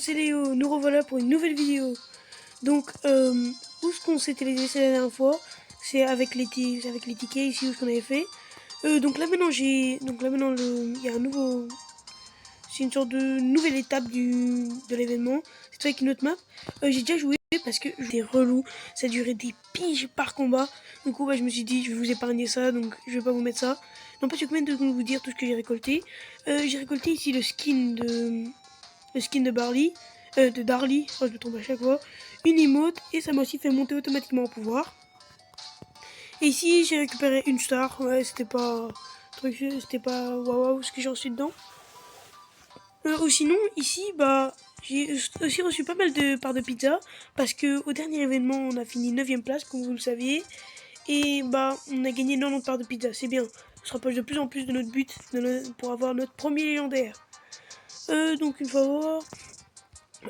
c'est Léo, nous revoilà pour une nouvelle vidéo. Donc, où est-ce qu'on s'était laissé la dernière fois? C'est avec les tickets ici où ce qu'on avait fait. Donc là maintenant il y a un nouveau, c'est une sorte de nouvelle étape de l'événement. C'est avec une autre map. J'ai déjà joué parce que c'était relou, ça durait des piges par combat. Du coup je me suis dit je vais vous épargner ça, donc je vais pas vous mettre ça. Non pas, je vais vous dire tout ce que j'ai récolté. J'ai récolté ici le skin de Barley, de Darly, je me trompe à chaque fois, une emote, et ça m'a aussi fait monter automatiquement en pouvoir. Et ici j'ai récupéré une star, ouais c'était pas waouh ce que j'ai reçu dedans. Ou sinon ici j'ai aussi reçu pas mal de parts de pizza, parce que au dernier événement on a fini 9ème place comme vous le saviez, et on a gagné 90 parts de pizza, c'est bien. On se rapproche de plus en plus de notre but pour avoir notre premier légendaire. Donc une fois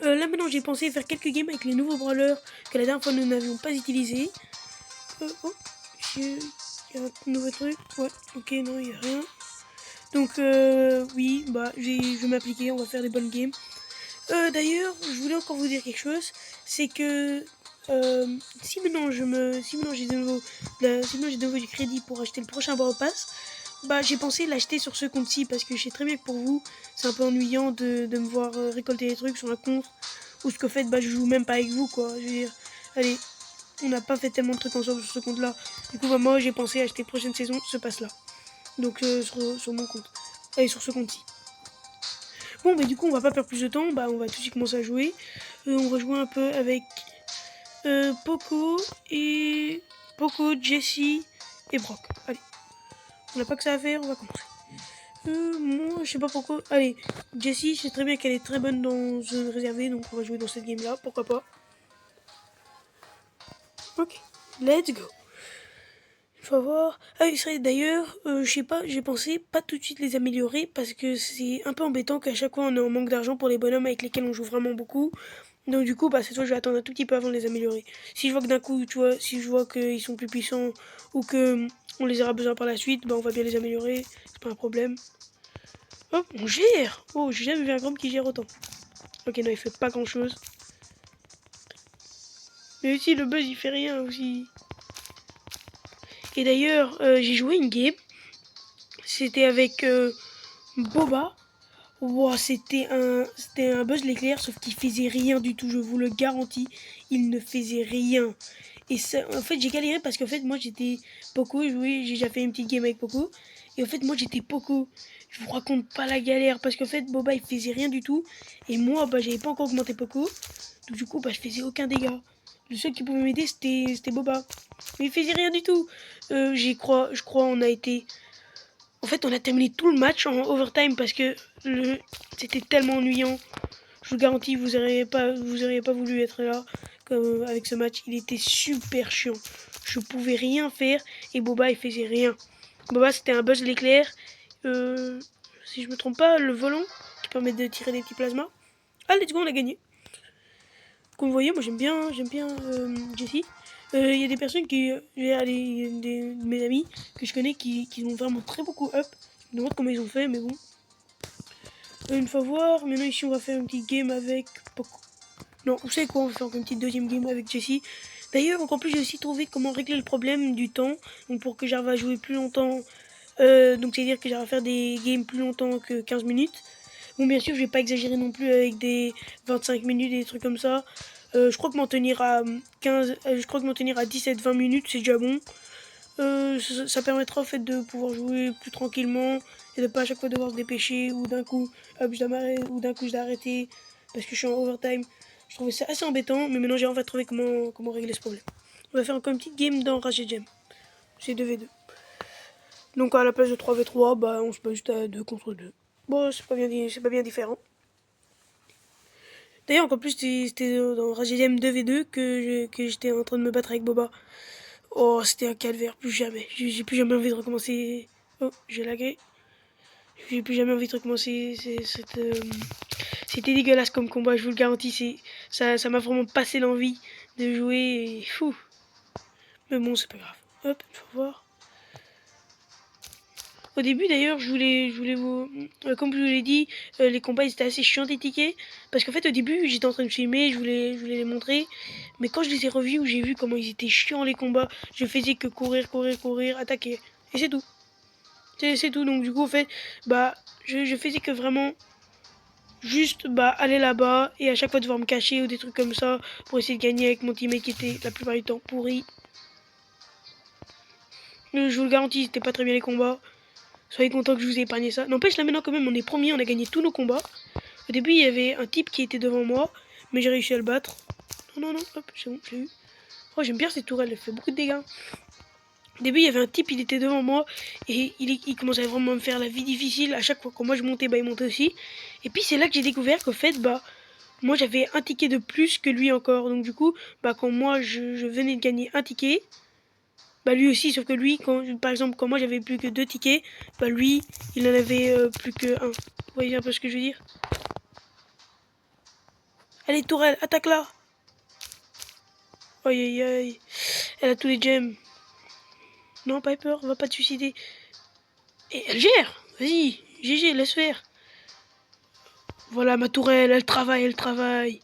là maintenant j'ai pensé faire quelques games avec les nouveaux brawlers que la dernière fois nous n'avions pas utilisés. Oh, il y a un nouveau truc. Ouais, ok, non, il n'y a rien. Donc oui, je vais m'appliquer, on va faire des bonnes games. D'ailleurs, je voulais encore vous dire quelque chose, c'est que si maintenant j'ai de nouveau du crédit pour acheter le prochain Brawl Pass, j'ai pensé l'acheter sur ce compte-ci parce que je sais très bien que pour vous c'est un peu ennuyant de me voir récolter des trucs sur un compte ou ce que fait je joue même pas avec vous quoi. Je veux dire, allez, on n'a pas fait tellement de trucs ensemble sur ce compte-là. Du coup moi j'ai pensé acheter prochaine saison ce pass-là. Donc sur mon compte, allez sur ce compte-ci. Bon du coup on va pas perdre plus de temps, on va tout de suite commencer à jouer. On va jouer un peu avec Poco, Jessie et Brock. Allez, on n'a pas que ça à faire, on va commencer. Moi, je sais pas pourquoi. Allez, Jessie, je sais très bien qu'elle est très bonne dans zone réservée, donc on va jouer dans cette game-là, pourquoi pas. Ok, let's go. Il faut voir. Ah oui, d'ailleurs, je sais pas, j'ai pensé pas tout de suite les améliorer parce que c'est un peu embêtant qu'à chaque fois on est en manque d'argent pour les bonhommes avec lesquels on joue vraiment beaucoup. Donc du coup, cette fois, je vais attendre un tout petit peu avant de les améliorer. Si je vois que d'un coup, tu vois, si je vois qu'ils sont plus puissants ou que on les aura besoin par la suite, on va bien les améliorer. C'est pas un problème. Hop, on gère. Oh, j'ai jamais vu un Grom qui gère autant. Ok, non, il fait pas grand chose. Mais aussi, le buzz, il fait rien aussi. Et d'ailleurs, j'ai joué une game. C'était avec Boba. Wow, c'était un buzz l'éclair, sauf qu'il faisait rien du tout, je vous le garantis. Il ne faisait rien. Et ça, en fait, j'ai galéré parce qu'en fait, moi, j'étais Poco. J'ai déjà fait une petite game avec Poco. Et en fait, moi, j'étais Poco. Je vous raconte pas la galère parce qu'en fait, Boba, il faisait rien du tout. Et moi, j'avais pas encore augmenté Poco. Donc, du coup, je faisais aucun dégât. Le seul qui pouvait m'aider, c'était Boba. Mais il faisait rien du tout. Je crois, on a été... En fait, on a terminé tout le match en overtime parce que c'était tellement ennuyant. Je vous garantis, vous auriez pas voulu être là comme avec ce match. Il était super chiant. Je pouvais rien faire et Boba il faisait rien. Boba c'était un buzz l'éclair. Si je me trompe pas, le volant qui permet de tirer des petits plasmas. Ah, let's go, on a gagné. Comme vous voyez, moi j'aime bien Jessie. Il y a des personnes de mes amis que je connais qui ont vraiment très beaucoup up. Je me demande comment ils ont fait, mais bon. Une fois voir, maintenant ici on va faire une petite game avec Poco. Non, vous savez quoi, on va faire une petite deuxième game avec Jessie. D'ailleurs, encore plus, j'ai aussi trouvé comment régler le problème du temps. Donc pour que j'arrive à jouer plus longtemps, donc c'est-à-dire que j'arrive à faire des games plus longtemps que 15 minutes. Bon, bien sûr, je vais pas exagérer non plus avec des 25 minutes et des trucs comme ça. Je crois que m'en tenir à 17-20 minutes, c'est déjà bon. Ça permettra en fait de pouvoir jouer plus tranquillement et de pas à chaque fois devoir se dépêcher ou d'un coup je dois arrêter parce que je suis en overtime. Je trouvais ça assez embêtant, mais maintenant j'ai enfin trouvé comment régler ce problème. On va faire encore une petite game dans Rage Gem. C'est 2v2. Donc à la place de 3v3, on se bat juste à 2 contre 2. Bon, c'est pas bien différent. D'ailleurs, encore plus, c'était dans Rage Gem 2v2 que j'étais en train de me battre avec Boba. Oh, c'était un calvaire, plus jamais. J'ai plus jamais envie de recommencer. Oh, j'ai lagué. J'ai plus jamais envie de recommencer. C'était dégueulasse comme combat, je vous le garantis. Ça m'a vraiment passé l'envie de jouer. Et fou. Mais bon, c'est pas grave. Hop, faut voir. Au début d'ailleurs, je voulais vous... comme je vous l'ai dit, les combats ils étaient assez chiants des tickets. Parce qu'en fait au début j'étais en train de filmer, je voulais les montrer. Mais quand je les ai revus, j'ai vu comment ils étaient chiants les combats. Je faisais que courir, courir, courir, attaquer. Et c'est tout. C'est tout. Donc du coup en fait, bah je faisais que vraiment juste aller là-bas et à chaque fois devoir me cacher ou des trucs comme ça pour essayer de gagner avec mon teammate qui était la plupart du temps pourri. Je vous le garantis, c'était pas très bien les combats. Soyez content que je vous ai épargné ça. N'empêche, là maintenant quand même on est premier, on a gagné tous nos combats. Au début il y avait un type qui était devant moi, mais j'ai réussi à le battre. Non, hop, c'est bon, je l'ai eu. Oh, j'aime bien cette tourelle, elle fait beaucoup de dégâts. Au début il y avait un type, il était devant moi, et il commençait vraiment à me faire la vie difficile. À chaque fois que moi je montais, il montait aussi. Et puis c'est là que j'ai découvert qu'au fait, moi j'avais un ticket de plus que lui encore. Donc du coup, quand moi je venais de gagner un ticket, lui aussi, sauf que lui, par exemple, quand moi j'avais plus que 2 tickets, lui, il en avait plus que 1. Vous voyez un peu ce que je veux dire? Allez, Tourelle, attaque là! Aïe aïe aïe. Elle a tous les gems. Non, Piper, va pas te suicider. Et elle gère! Vas-y, GG, laisse faire. Voilà ma tourelle, elle travaille, elle travaille.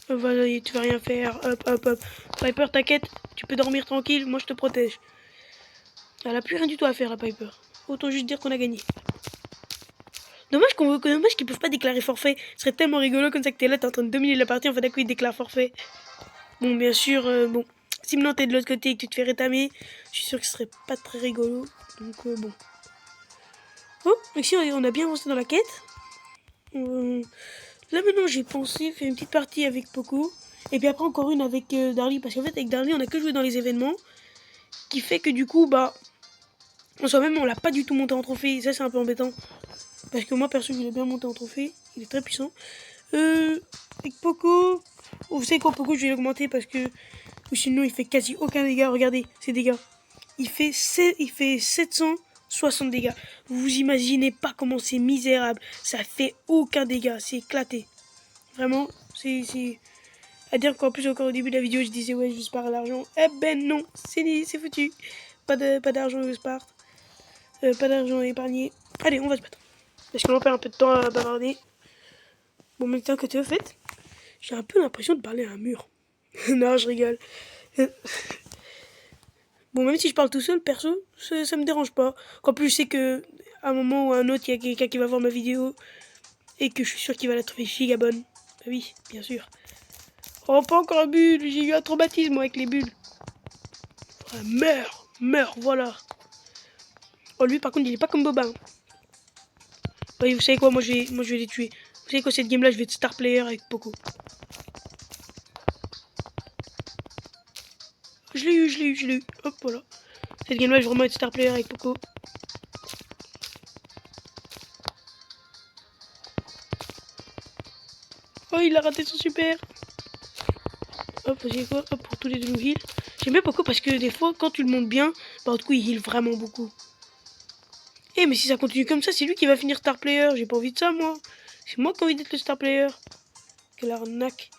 Vas-y, tu vas rien faire. Hop, hop, hop. Piper, t'inquiète, tu peux dormir tranquille, moi je te protège. Elle a plus rien du tout à faire, la Piper. Autant juste dire qu'on a gagné. Dommage qu'ils peuvent pas déclarer forfait. Ce serait tellement rigolo comme ça que t'es là, t'es en train de dominer la partie, en fait d'un coup ils déclarent forfait. Bon, bien sûr, bon. Si maintenant t'es de l'autre côté et que tu te fais rétamer, je suis sûr que ce serait pas très rigolo. Donc bon. Oh, ici on a bien avancé dans la quête. Là maintenant j'ai pensé faire une petite partie avec Poco. Et puis après encore une avec Darly. Parce qu'en fait avec Darly on a que joué dans les événements. Qui fait que du coup en soi-même on l'a pas du tout monté en trophée. Et ça c'est un peu embêtant. Parce que moi perso je l'ai bien monté en trophée. Il est très puissant. Avec Poco. Vous savez quoi, Poco je vais l'augmenter parce que sinon il fait quasi aucun dégât. Regardez ces dégâts. Il fait 760 dégâts. Vous imaginez pas comment c'est misérable. Ça fait aucun dégât. C'est éclaté. Vraiment, c'est... À dire qu'en plus encore au début de la vidéo je disais ouais je spare l'argent. Eh ben non, c'est foutu. Pas d'argent je spare. Pas d'argent épargné. Allez, on va se battre. Parce qu'on perd un peu de temps à bavarder. Bon, même temps que tu as fait, j'ai un peu l'impression de parler à un mur. Non, je rigole. Bon, même si je parle tout seul, perso, ça me dérange pas. Qu'en plus, je sais que à un moment ou à un autre, il y a quelqu'un qui va voir ma vidéo et que je suis sûr qu'il va la trouver giga bonne. Bah oui, bien sûr. Oh, pas encore un bulle, j'ai eu un traumatisme avec les bulles. Meurs, voilà. Oh, lui, par contre, il est pas comme Boba. Oui, vous savez quoi, moi je vais les tuer. Vous savez quoi, cette game là, je vais être star player avec Poco. Je l'ai eu. Hop, voilà. Cette game là, je vais vraiment être star player avec Poco. Oh, il a raté son super. Hop, vous savez quoi, hop, pour tous les deux nous heal. J'aime bien Poco parce que des fois, quand tu le montes bien, du coup, il heal vraiment beaucoup. Eh, mais si ça continue comme ça, c'est lui qui va finir star player. J'ai pas envie de ça, moi. C'est moi qui ai envie d'être le star player. Quelle arnaque.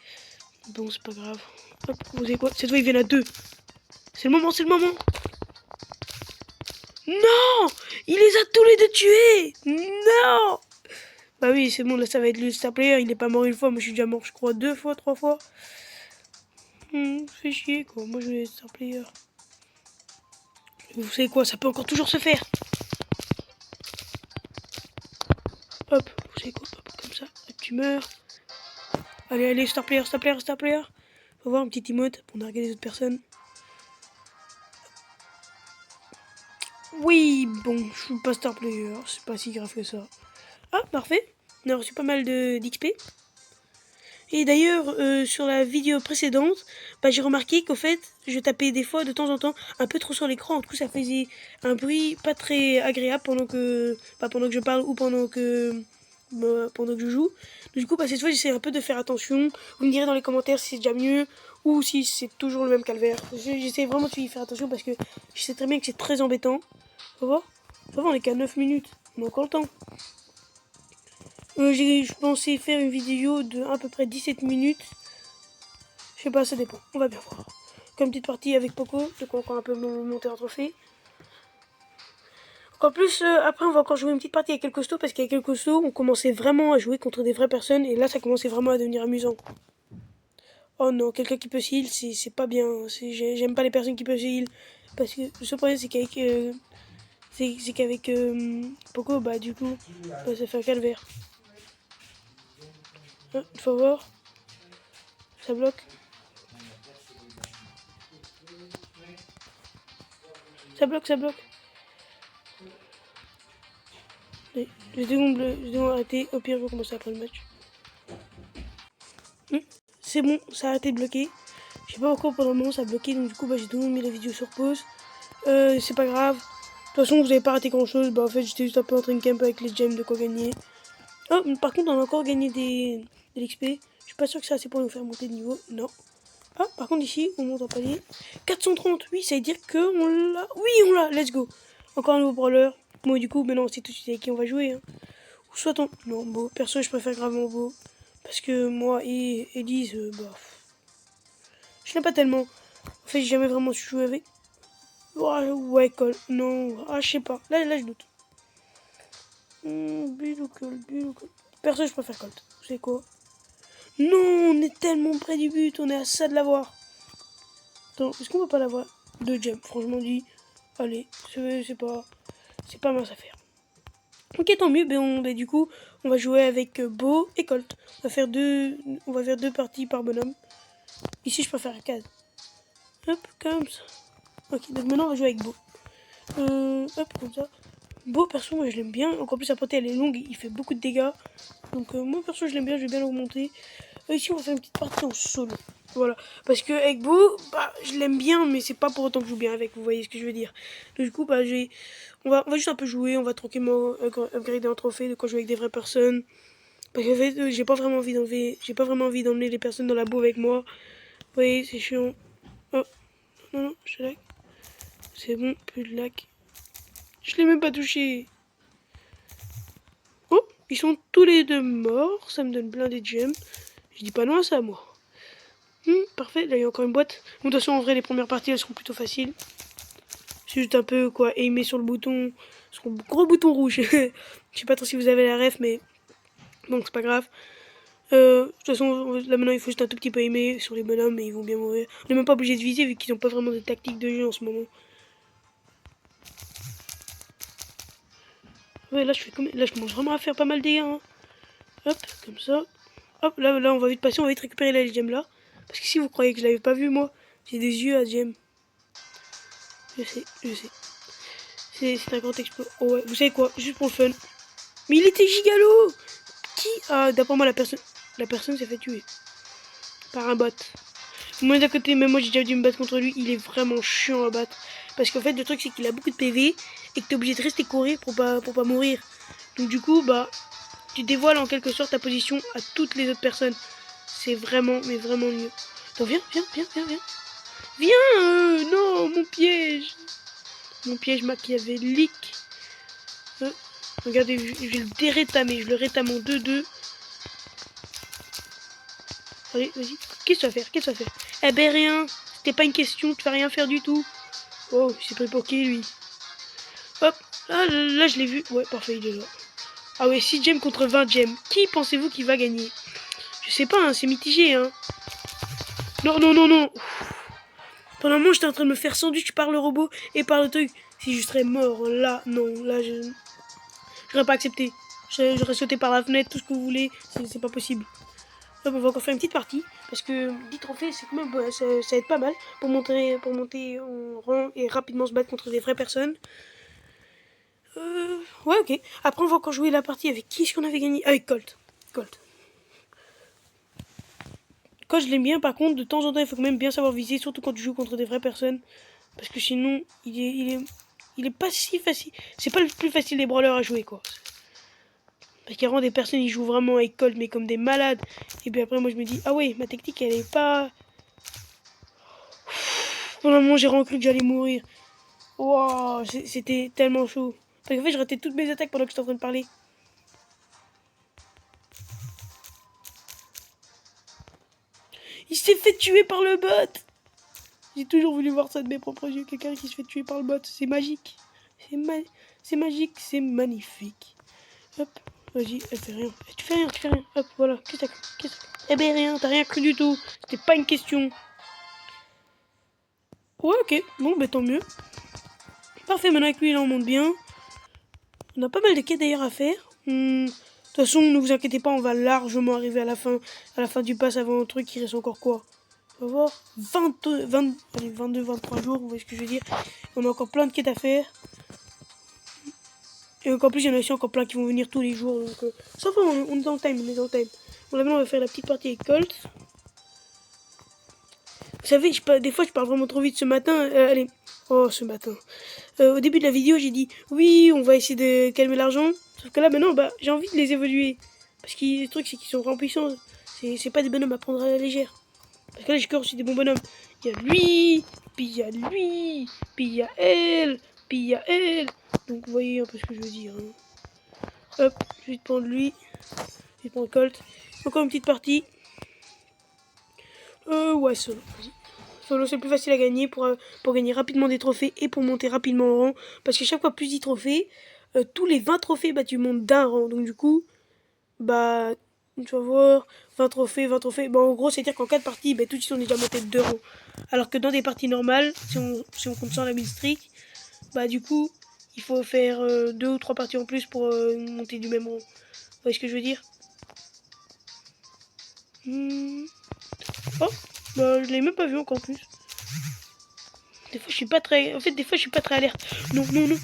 Bon, c'est pas grave. Hop, vous savez quoi, cette fois, ils viennent à 2. C'est le moment. Non! Il les a tous les deux tués! Non! Bah oui, c'est bon, là, ça va être le star player. Il est pas mort une fois, moi, je suis déjà mort, je crois, 2 fois, 3 fois. Fait chier, quoi. Moi, je vais être star player. Vous savez quoi, ça peut encore toujours se faire. Hop, vous savez quoi, hop, comme ça, hop, tu meurs. Allez, star player. Faut voir un petit emote pour narguer les autres personnes. Oui, bon, je suis pas star player, c'est pas si grave que ça. Ah, parfait, on a reçu pas mal d'XP. Et d'ailleurs, sur la vidéo précédente, j'ai remarqué qu'au fait, je tapais des fois, de temps en temps, un peu trop sur l'écran. Du coup, ça faisait un bruit pas très agréable pendant que je parle ou pendant que je joue. Du coup, cette fois, j'essaie un peu de faire attention. Vous me direz dans les commentaires si c'est déjà mieux ou si c'est toujours le même calvaire. J'essaie vraiment de y faire attention parce que je sais très bien que c'est très embêtant. Ça va, on est qu'à 9 minutes. On a encore le temps. Je pensais faire une vidéo de à peu près 17 minutes. Je sais pas, ça dépend. On va bien voir. Comme petite partie avec Poco, de quoi encore un peu monter un trophée. En plus, après, on va encore jouer une petite partie avec El Costo, parce qu'avec El Costo, on commençait vraiment à jouer contre des vraies personnes, et là, ça commençait vraiment à devenir amusant. Oh non, quelqu'un qui peut se heal, c'est pas bien. J'aime pas les personnes qui peuvent se heal, parce que le seul problème, c'est qu'avec Poco, bah du coup, bah, ça fait un calvaire. Ah, il faut voir, ça bloque. Ça bloque, ça bloque. Les 2 secondes arrêter. Au pire, je vais commencer après le match. C'est bon, ça a arrêté de bloquer. Je sais pas pourquoi pendant un moment ça a bloqué, donc du coup, bah, j'ai tout le monde mis la vidéo sur pause. C'est pas grave. De toute façon, vous avez pas raté grand chose. Bah, en fait, j'étais juste un peu en train de camp avec les gems de quoi gagner. Oh, mais par contre, on a encore gagné de l'XP. Je suis pas sûr que c'est assez pour nous faire monter de niveau. Non. Ah, par contre, ici, on monte en palier. 430, oui, ça veut dire qu'on l'a. Oui, on l'a, let's go. Encore un nouveau brawler. Bon, du coup, maintenant, c'est tout de suite avec qui on va jouer. Hein. Ou soit on. Non, Beau. Perso, je préfère gravement Beau. Parce que moi et Elise, bah. Je l'aime pas tellement. En fait, j'ai jamais vraiment su jouer avec. Ouais, Cole. Non. Ah, je sais pas. Là, je doute. Bulle ou Colt. Perso, je préfère Colt. Vous savez quoi? Non, on est tellement près du but. On est à ça de l'avoir. Attends, est-ce qu'on va pas l'avoir? 2 gems, franchement dit. Allez, c'est pas mince à faire. Ok, tant mieux. Du coup, on va jouer avec Beau et Colt. On va faire deux parties par bonhomme. Ici, je préfère la case. Hop, comme ça. Ok, donc maintenant, on va jouer avec Beau. Hop, comme ça. Beau, perso, moi, je l'aime bien. Encore plus, sa portée, elle est longue. Il fait beaucoup de dégâts. Donc, moi, perso, je l'aime bien. Je vais bien l'augmenter. Ici, on va faire une petite partie en solo. Voilà. Parce que avec Beau, bah, je l'aime bien, mais c'est pas pour autant que je joue bien avec. Vous voyez ce que je veux dire. Donc, du coup, bah, on va juste un peu jouer. On va tranquillement upgrader un trophée de quand je joue avec des vraies personnes. Parce qu'en fait, j'ai pas vraiment envie d'emmener les personnes dans la boue avec moi. Vous voyez, c'est chiant. Oh, non, je lag. C'est bon, plus de lag. Je l'ai même pas touché. Oh, ils sont tous les deux morts. Ça me donne plein de gems. Je dis pas non à ça, moi. Parfait, là il y a encore une boîte. Bon, de toute façon, en vrai, les premières parties elles seront plutôt faciles. C'est juste un peu quoi, aimer sur le bouton, sur le gros bouton rouge. Je sais pas trop si vous avez la ref, mais bon, c'est pas grave. De toute façon, là maintenant, il faut juste un tout petit peu aimer sur les bonhommes, mais ils vont bien mourir. On n'est même pas obligé de viser vu qu'ils n'ont pas vraiment de tactique de jeu en ce moment. Ouais, là je commence vraiment à faire pas mal de dégâts. Hein. Hop, comme ça. Hop, là on va vite passer, on va vite récupérer la gemme là. Parce que si vous croyez que je l'avais pas vu, moi, j'ai des yeux à gemme. Je sais. C'est un grand exploit. Oh ouais, vous savez quoi, juste pour le fun. Mais il était gigalo. Qui a, d'après moi, la personne s'est fait tuer par un bot. Moi d'un côté, même moi j'ai déjà dû me battre contre lui. Il est vraiment chiant à battre. Parce qu'en fait, le truc c'est qu'il a beaucoup de PV et que t'es obligé de rester courir pour pas mourir. Donc du coup, bah, tu dévoiles en quelque sorte ta position à toutes les autres personnes. C'est vraiment, mais vraiment mieux. Donc viens. Viens, non, mon piège. Mon piège machiavélique. Regardez, je vais le dérétamer. Je le rétame en 2-2. Allez, vas-y. Qu'est-ce que tu vas faire? Eh ben rien. C'était pas une question. Tu vas rien faire du tout. Oh, il s'est pris pour qui, lui? Hop. Là, je l'ai vu. Ouais, parfait, il est là. Ah ouais, 6 gemmes contre 20 gemmes. Qui pensez-vous qui va gagner? Je sais pas, hein, c'est mitigé, hein. Non. Pendant un moment, j'étais en train de me faire sandwich par le robot et par le truc. Si je serais mort, là, non. Là, j'aurais pas accepté. J'aurais sauté par la fenêtre, tout ce que vous voulez. C'est pas possible. Hop, on va encore faire une petite partie. Parce que 10 trophées, c'est quand même, ça aide pas mal pour monter en rang et rapidement se battre contre des vraies personnes. Ouais, ok. Après, on va encore jouer la partie avec qui est-ce qu'on avait gagné? Avec Colt. Quand je l'aime bien, par contre, de temps en temps, il faut quand même bien savoir viser, surtout quand tu joues contre des vraies personnes. Parce que sinon, il est pas si facile. C'est pas le plus facile des brawlers à jouer, quoi. Parce qu'il y a vraiment des personnes qui jouent vraiment avec Colt, mais comme des malades. Et puis après, moi, je me dis, ah ouais, ma technique, elle est pas... Pendant un moment, j'ai vraiment cru que j'allais mourir. Wow, c'était tellement chaud. Parce qu'en fait, je ratais toutes mes attaques pendant que j'étais en train de parler. Il s'est fait tuer par le bot. J'ai toujours voulu voir ça de mes propres yeux. Quelqu'un qui se fait tuer par le bot. C'est magique. c'est magique, c'est magnifique. Hop, vas-y, elle fait rien. Tu fais rien, tu fais rien. Hop, voilà, qu'est-ce que t'as? Eh ben rien, t'as rien cru du tout. C'était pas une question. Ouais, ok, bon, bah tant mieux. Parfait, maintenant avec lui, là, on monte bien. On a pas mal de quêtes d'ailleurs à faire. De toute façon, ne vous inquiétez pas, on va largement arriver à la fin du pass avant un truc. Il reste encore quoi? On va voir 22, 23 jours, vous voyez ce que je veux dire. On a encore plein de quêtes à faire. Et encore plus, il y en a aussi encore plein qui vont venir tous les jours. Donc, ça va, on est dans le time, on est dans le time. Bon, là maintenant, on va faire la petite partie avec Colt. Vous savez, des fois, je parle vraiment trop vite ce matin. Allez, oh, ce matin. Au début de la vidéo, j'ai dit, oui, on va essayer de calmer l'argent. Sauf que là, maintenant, bah, j'ai envie de les évoluer. Parce que le truc, c'est qu'ils sont vraiment puissants. C'est pas des bonhommes à prendre à la légère. Parce que là, j'ai aussi des bons bonhommes. Il y a lui, puis il y a lui, puis il y a elle, puis il y a elle. Donc, vous voyez un peu ce que je veux dire. Hein. Hop, je vais te prendre lui. Je vais te prendre Colt. Encore une petite partie. Ouais, solo. Solo, c'est le plus facile à gagner pour gagner rapidement des trophées et pour monter rapidement en rang. Parce que chaque fois plus 10 trophées, tous les 20 trophées, bah, tu montes d'un rang. Donc, du coup, bah, tu vas voir, 20 trophées, 20 trophées. Bon, en gros, c'est-à-dire qu'en 4 parties, bah, tout de suite, on est déjà monté de 2 rangs. Alors que dans des parties normales, si on compte sans la build streak, bah, du coup, il faut faire 2 ou 3 parties en plus pour monter du même rang. Vous voyez ce que je veux dire? Oh, bah, je l'ai même pas vu encore plus. Des fois, je suis pas très... En fait, des fois, je suis pas très alerte. Non, non, non.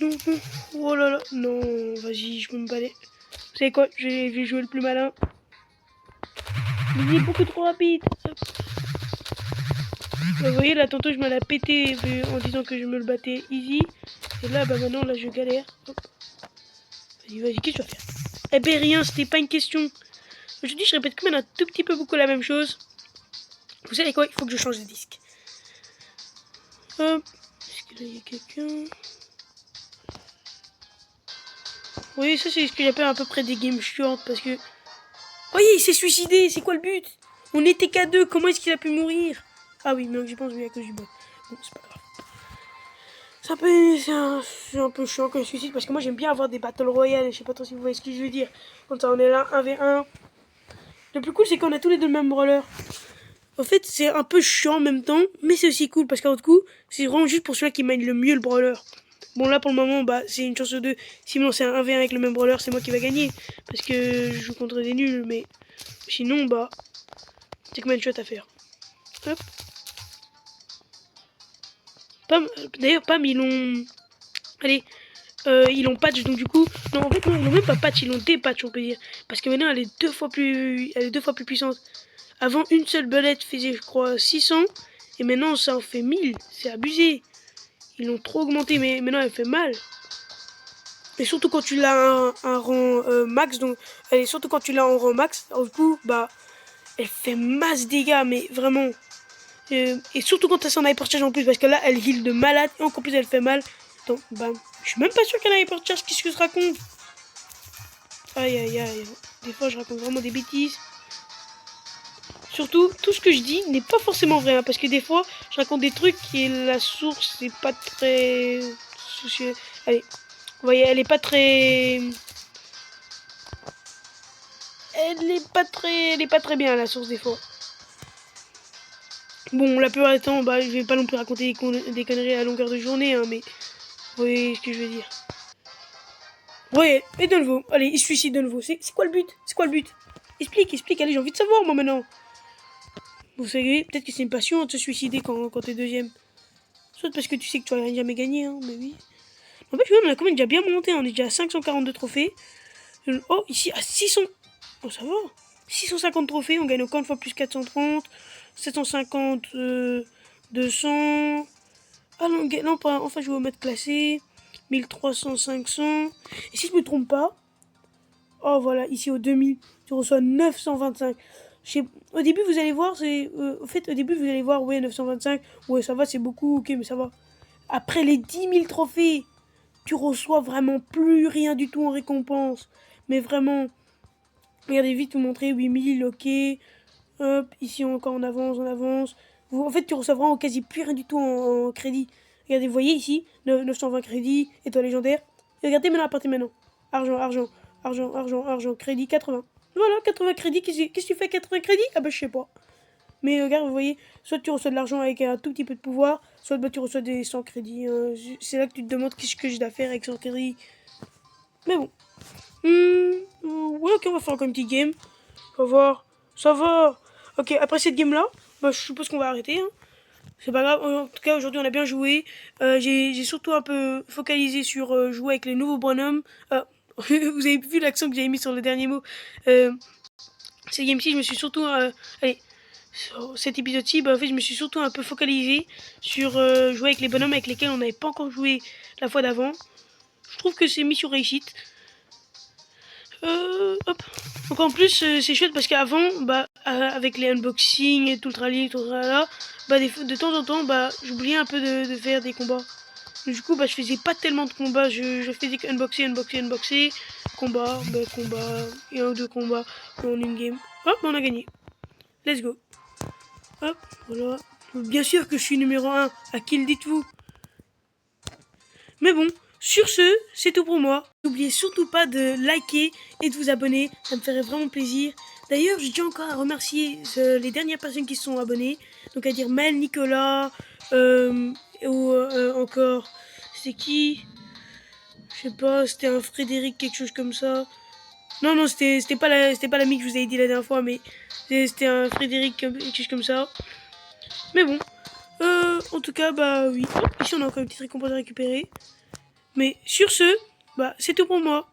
Non, non. Oh là là. Non, vas-y, je peux me balader. Vous savez quoi? Je vais jouer le plus malin. Il est beaucoup trop rapide. Bah, vous voyez, là, tantôt, je me l'ai pété en disant que je me le battais easy. Et là, bah maintenant, là, je galère. Vas-y, vas-y, qu'est-ce que tu vas faire? Eh ben, rien, c'était pas une question. Je dis, je répète quand même un tout petit peu beaucoup la même chose. Vous savez quoi? Il faut que je change de disque. Hop. Est-ce que là, il y a quelqu'un? Oui, ça, c'est ce que j'appelle à peu près des games short. Parce que... Voyez, il s'est suicidé. C'est quoi le but? On était qu'à 2. Comment est-ce qu'il a pu mourir? Ah oui, mais j'y pense, oui, à cause du bot. Bon, c'est pas grave. C'est un peu chiant comme suicide parce que moi j'aime bien avoir des battle royale. Je sais pas trop si vous voyez ce que je veux dire. Quand on est là 1v1. Le plus cool c'est qu'on a tous les deux le même brawler. En fait c'est un peu chiant en même temps. Mais c'est aussi cool parce qu'en coup c'est vraiment juste pour celui qui mène le mieux le brawler. Bon là pour le moment bah c'est une chance sur deux. Sinon c'est un 1v1 avec le même brawler, c'est moi qui va gagner. Parce que je joue contre des nuls. Mais sinon bah c'est quand même chouette à faire. Hop. D'ailleurs Pam ils l'ont... Allez, ils l'ont patch donc du coup... Non en fait non, ils l'ont même pas patch, ils l'ont dépatch on peut dire. Parce que maintenant elle est deux fois plus puissante. Avant une seule belette faisait je crois 600. Et maintenant ça en fait 1000. C'est abusé. Ils l'ont trop augmenté mais maintenant elle fait mal. Et surtout quand tu l'as un rang max. Donc allez, surtout quand tu l'as en rang max. Du coup bah elle fait masse dégâts mais vraiment. Et surtout quand t'as son hyper charge en plus. Parce que là elle heal de malade. Et encore plus elle fait mal. Donc bam. Je suis même pas sûr qu'elle a hyper charge. Qu'est-ce que je raconte? Aïe aïe aïe. Des fois je raconte vraiment des bêtises. Surtout, tout ce que je dis n'est pas forcément vrai. Hein, parce que des fois, je raconte des trucs et la source n'est pas très... Allez, vous voyez, elle est pas très... Elle est pas très bien, la source, des fois. Bon, la plupart du temps, bah, je vais pas non plus raconter des conneries à longueur de journée, hein, mais... Vous voyez ce que je veux dire. Ouais, et de nouveau. Allez, il se suicide de nouveau. C'est quoi le but? C'est quoi le but? Explique. Allez, j'ai envie de savoir, moi, maintenant. Vous savez, peut-être que c'est une passion de se suicider quand t'es deuxième. Soit parce que tu sais que tu vas jamais gagner, hein, mais oui. En fait, on a quand même déjà bien monté, on est déjà à 542 trophées. Oh, ici à 600. Oh, ça va. 650 trophées, on gagne encore une fois plus 430. 750, 200. Ah non, non pas, enfin, je vais au mode classé. 1300, 500. Et si je me trompe pas, oh voilà, ici au 2000, tu reçois 925. Au début, vous allez voir, au fait, au début, vous allez voir, ouais, 925. Ouais, ça va, c'est beaucoup, ok, mais ça va. Après les 10 000 trophées, tu reçois vraiment plus rien du tout en récompense. Mais vraiment, regardez vite, vous montrer 8000, ok. Hop, ici encore on avance. En fait, tu reçois vraiment quasi plus rien du tout en crédit. Regardez, vous voyez ici, 920 crédits, étoile légendaire. Et regardez maintenant, partez maintenant. Argent, argent, argent, argent, argent, crédit, 80. Voilà, 80 crédits. Qu'est-ce que tu fais 80 crédits? Ah bah je sais pas. Mais regarde, vous voyez, soit tu reçois de l'argent avec un tout petit peu de pouvoir, soit bah, tu reçois des 100 crédits. C'est là que tu te demandes qu'est-ce que j'ai à faire avec 100 crédits. Mais bon. Ouais, ok, on va faire encore une petite game. On va voir. Ça va. Ok, après cette game-là, bah, je suppose qu'on va arrêter. Hein. C'est pas grave. En tout cas, aujourd'hui, on a bien joué. J'ai surtout un peu focalisé sur jouer avec les nouveaux bonhommes. Vous avez vu l'accent que j'avais mis sur le dernier mot. Cette game-ci, je me suis surtout... allez, sur cet épisode-ci, bah, en fait, je me suis surtout un peu focalisé sur jouer avec les bonhommes avec lesquels on n'avait pas encore joué la fois d'avant. Je trouve que c'est mission réussite. Hop. Donc en plus, c'est chouette parce qu'avant, bah, avec les unboxings et tout le tralala, tout le tralala, bah, de temps en temps, bah, j'oubliais un peu de faire des combats. Du coup, bah, je faisais pas tellement de combats. Je faisais unboxer, combat, bah, combat, et un ou deux combats en une game. Hop, on a gagné. Let's go. Hop, voilà. Bien sûr que je suis numéro 1. À qui le dites-vous? Mais bon, sur ce, c'est tout pour moi. N'oubliez surtout pas de liker et de vous abonner. Ça me ferait vraiment plaisir. D'ailleurs, je tiens encore à remercier les dernières personnes qui se sont abonnées. Donc à dire Mel, Nicolas, ou encore, c'est qui? Je sais pas, c'était un Frédéric, quelque chose comme ça. Non, c'était pas l'ami que je vous avais dit la dernière fois, mais c'était un Frédéric, quelque chose comme ça. Mais bon, en tout cas, bah oui. Hop, ici, on a encore une petite récompense à récupérer. Mais sur ce, bah c'est tout pour moi.